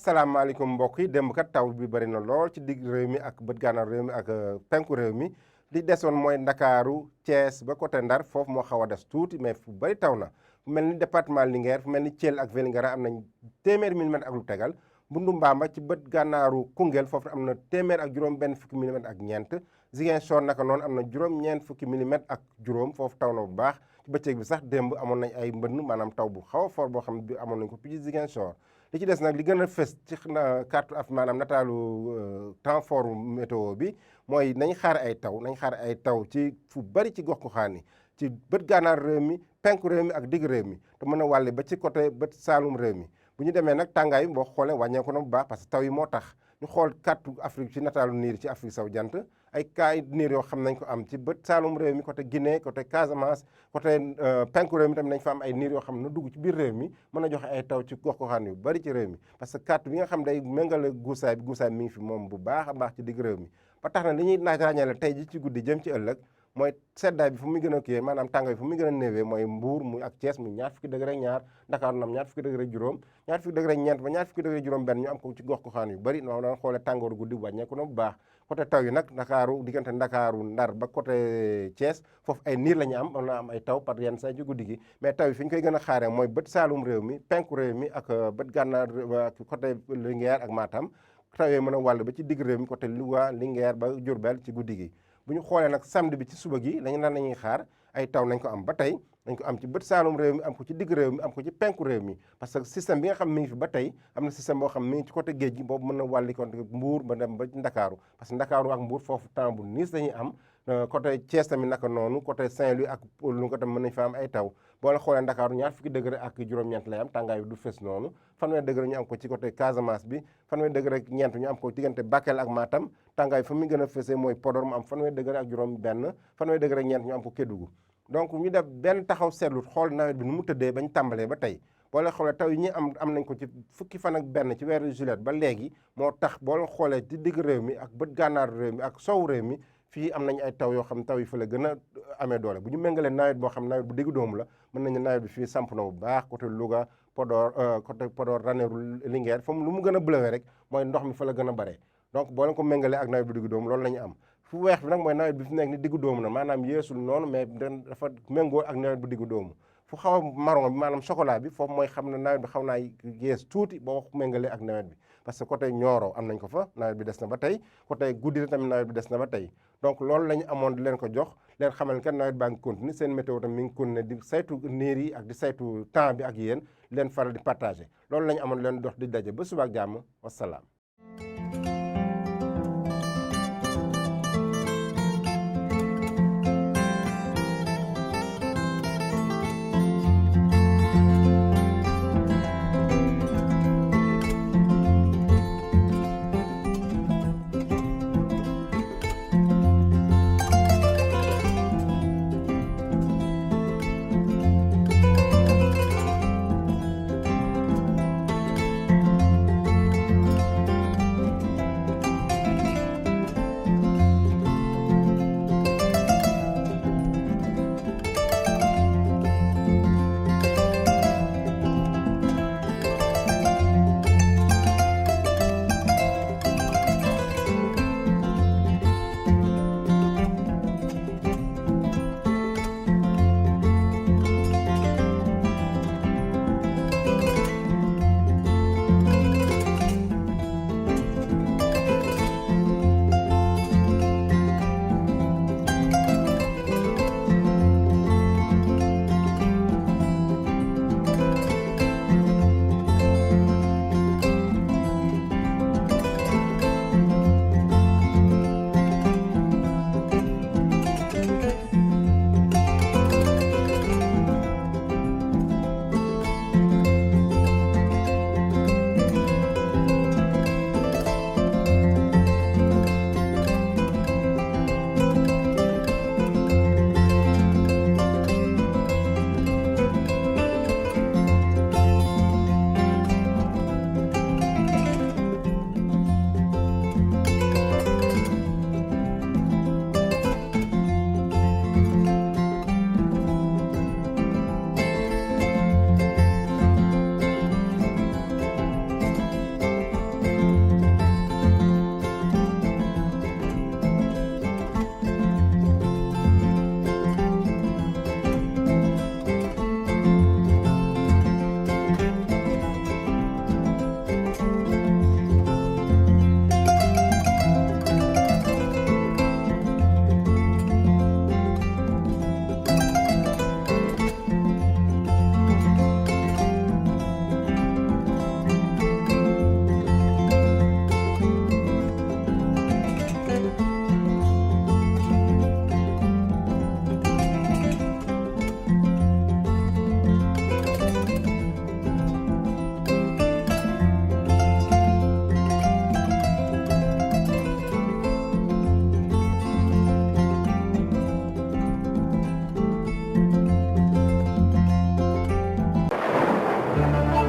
asalaamaaleykum mbokk yi démb kat taw bi bëri na lool ci digg réew mi ak bët gànnaar réew mi ak penku réew mi li desoon mooy Ndakaaru Thiès ba côté Ndar foofu moo xaw a des tuuti mais fu bëri taw na fu mel ni département Linguère fu mel ni Thiel ak Vélingara am nañ téeméer milimètre ak lu tegal Bundu Mbamba ci bët gànnaaru Koungheul foofu am na téeméer ak juróom benn fukki milimètre ak ñeent Ziguinchor naka noonu am na juróom ñeent fukki milimètre ak juróom foofu taw na bu baax ci bëccëg bi sax démb amoon nañ ay mbënn maanaam taw bu xaw a fort boo xam ne bi amoon nañ ko fii ci Ziguinchor li ci des nag li gën a fës ci carte af maanaam nataalu temps fort météo bi mooy nañ xaar ay taw ci fu bari ci gox goxaan yi ci bët gànnaar réew mi penku réew mi ak digg réew mi te mën a wàlle ba ci côté bët saalum réew mi bu ñu demee nag tàngaay boo xoolee wàññeeku na bu baax parce que taw yi moo tax ñu xool carte Afrique ci nataalu niir ci Afrique sowu jant ay kaay niir yoo xam nañ ko am ci bët saalum réew mi côté Guinée côté Casamance côté penku réew mi tamit nañ fa am ay niir yoo xam ne dugg ci biir réew mi mën a joxe ay taw ci gox goxaan yu bari ci réew mi parce que carte bi nga xam day méngale guusaay bi mi ngi fi moom bu baax a baax ci digg réew mi ba tax na li ñuy naaj ràññale tey ji ci guddi jëm ci ëllëg mooy seddaay bi fu muy gën a kii maanaam tàngaay bi fu muy gën a néewee mooy Mbuur muy ak Thiès muy ñaar fukki degré ñaar Dakar nam ñaar fukki degré juróom ñaar fukki degré ñeent ba ñaar fukki degré juróom benn ñu am ko ci gox goxaan yu bari noonu doon xoolee tàngooru guddi wàññeeku na bu baax côté taw yi nag diggante Ndakaaru Ndar ba côté Thiès foofu ay niir la ñu am na am ay taw par yenn saa ci guddi gi mais taw yi fi ñu koy gën a xaaree mooy bët saalum réew mi penku réew mi ak bët gànnaar ak côté Linguère ak Matam taw yooyu mën a wàll ba ci digg réew mi côté Louga Linguère ba Diourbel ci guddi gi bu ñu xoolee nag samedi bi ci suba gi nañuy xaar ay taw nañ ko am ba tey nañ ko am ci bët saalum réew mi am ko ci digg réew mi am ko ci penku réew mi parce que système bi nga xam mi ngi fi ba tey am na système boo xam mi ngi ci côté géej gi boobu mën na wàlli ko Mbuur ba dem ba Ndakaaru parce que Ndakaaru ak Mbuur foofu temps bu niis dañuy am côté Thiès tamit naka noonu côté Saint-Louis ak lu ko tam mën nañ fa am ay taw boo la xoolee Ndakaaru ñaar fukki degré ak juróom-ñeent lay am tàngaay bi du fës noonu fanweeri degré ñu am ko ci côté Casamance bi fanweeri degré ak ñeent ñu am ko diggante Bakel ak Matam tàngaay fa mu gën a fësee mooy Podor mu am fanweeri degré ak juróom benn fanweeri degré ak ñeent ñu am ko Kédougou donc ñu def benn taxaw seetlu xool nawet bi nu mu tëddee bañ tàmbalee ba tey boo la xoolee taw yi ñi am nañ ko ci fukki fan ak benn ci weeru juillet ba léegi moo tax boo la xoolee ci digg réew mi ak bët gànnaar réew mi ak sow réew mi fii am nañ ay taw yoo xam taw yi fa la gën a amee doole bu ñu méngalee nawet boo xam nawet bu digg doomu la mën nañu nawet bi fii samp na bu baax côté Louga côté Podor Ranérou Linguère fa lu mu gën a bleuwee rek mooy ndox mi fa la gën a bare donc boo leen ko méngalee ak nawet bu digg doomu loolu la ñu am fu weex bi nag mooy nawet bi fi nekk ni diggu doomu na maanaam yeesul noonu mais dafa méngoo ak nawet bu diggu doomu fu xaw a marron bi maanaam chocolat bi foofu mooy xam ne nawet bi xaw naa yees tuuti boo méngalee ak nawet bi parce que côté Nioro am nañ ko fa nawet bi des na ba tey côté Goudiri tamit nawet bi des na ba tey donc loolu la ñu amoon di leen ko jox leen xamal kat nawet baa ngi continuer seen météo tam mi ngi continuer di saytu niir yi ak di saytu temps bi ak yéen leen faral di partager loolu la ñu amoon leen dox di daje ba suba ak jàmm wasalaam jërëjëf.